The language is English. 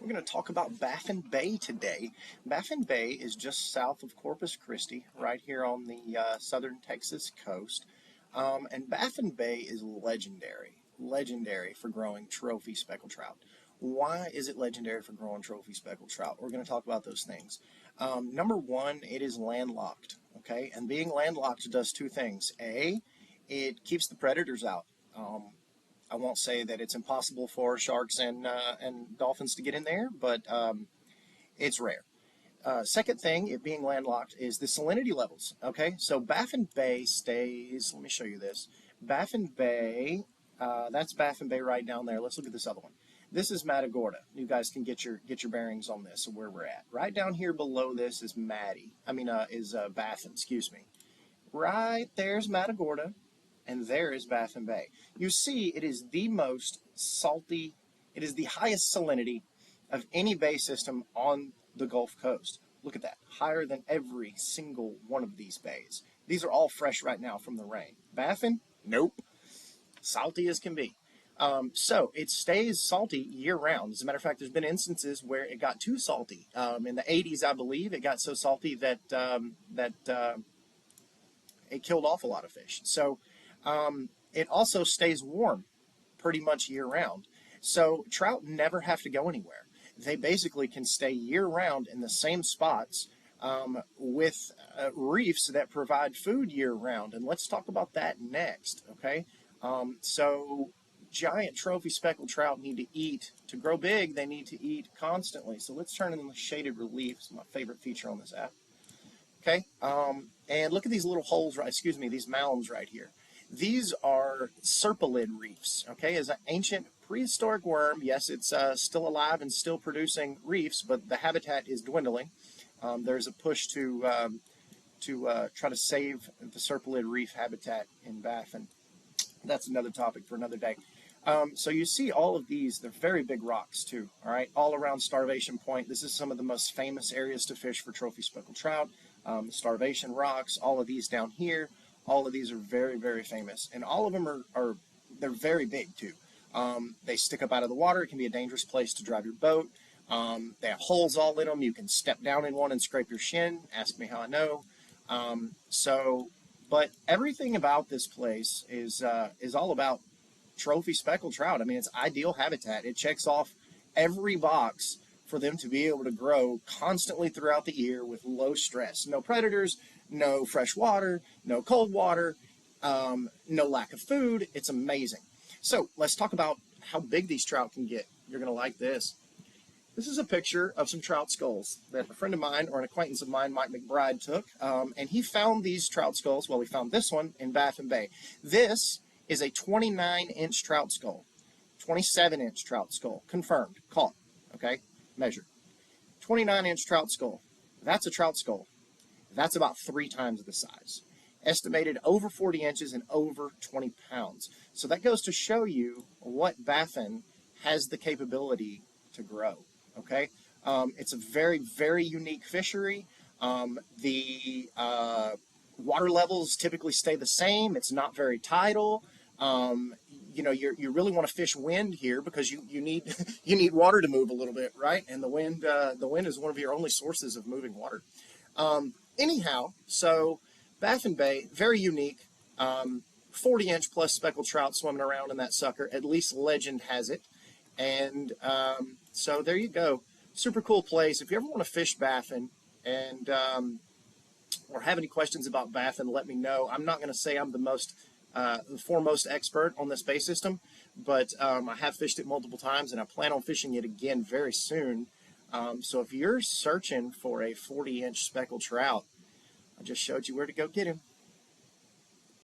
We're going to talk about Baffin Bay today. Baffin Bay is just south of Corpus Christi, right here on the southern Texas coast. And Baffin Bay is legendary for growing trophy speckled trout. Why is it legendary for growing trophy speckled trout? We're going to talk about those things. Number one, it is landlocked, okay? And being landlocked does two things. A, it keeps the predators out. I won't say that it's impossible for sharks and dolphins to get in there, but it's rare. Second thing, it being landlocked, is the salinity levels. Okay, so Baffin Bay stays. Let me show you this. Baffin Bay, that's Baffin Bay right down there. Let's look at this other one. This is Matagorda. You guys can get your bearings on this of where we're at. Right down here below this is Baffin. Excuse me. Right there's Matagorda. And there is Baffin Bay. You see, it is the most salty, it is the highest salinity of any bay system on the Gulf Coast. Look at that, higher than every single one of these bays. These are all fresh right now from the rain. Baffin, nope, salty as can be. So it stays salty year-round. As a matter of fact, there's been instances where it got too salty. In the 80s, I believe, it got so salty that it killed off a lot of fish. So it also stays warm pretty much year-round. So trout never have to go anywhere. They basically can stay year-round in the same spots with reefs that provide food year-round. And let's talk about that next, okay? So giant trophy speckled trout need to eat. To grow big, they need to eat constantly. So let's turn in the shaded relief. It's my favorite feature on this app. Okay, and look at these little holes, these mounds right here. These are serpulid reefs, okay, as an ancient prehistoric worm. Yes, it's still alive and still producing reefs, but the habitat is dwindling. There's a push to try to save the serpulid reef habitat in Baffin. That's another topic for another day. So you see all of these, they're very big rocks too, all right, all around Starvation Point. This is some of the most famous areas to fish for trophy speckled trout. Starvation Rocks, all of these down here, all of these are very, very famous. And all of them they're very big too. They stick up out of the water. It can be a dangerous place to drive your boat. They have holes all in them. You can step down in one and scrape your shin. Ask me how I know. But everything about this place is all about trophy speckled trout. I mean, it's ideal habitat. It checks off every box for them to be able to grow constantly throughout the year with low stress. No predators, no fresh water, no cold water, no lack of food. It's amazing. So let's talk about how big these trout can get. You're going to like this. This is a picture of some trout skulls that a friend of mine or an acquaintance of mine, Mike McBride, took. And he found these trout skulls. Well, he found this one in Baffin Bay. This is a 29-inch trout skull, 27-inch trout skull, confirmed, caught, okay, measured. 29-inch trout skull, that's a trout skull. That's about 3 times the size. Estimated over 40 inches and over 20 pounds. So that goes to show you what Baffin has the capability to grow, okay? It's a very, very unique fishery. The water levels typically stay the same. It's not very tidal. You know, you really want to fish wind here because you need you need water to move a little bit, right? And the wind is one of your only sources of moving water. Anyhow, so Baffin Bay, very unique. 40-inch plus speckled trout swimming around in that sucker. At least legend has it. And so there you go. Super cool place. If you ever want to fish Baffin and or have any questions about Baffin, let me know. I'm not going to say I'm the foremost expert on this bay system, but I have fished it multiple times, and I plan on fishing it again very soon. So if you're searching for a 40-inch speckled trout, I just showed you where to go get him.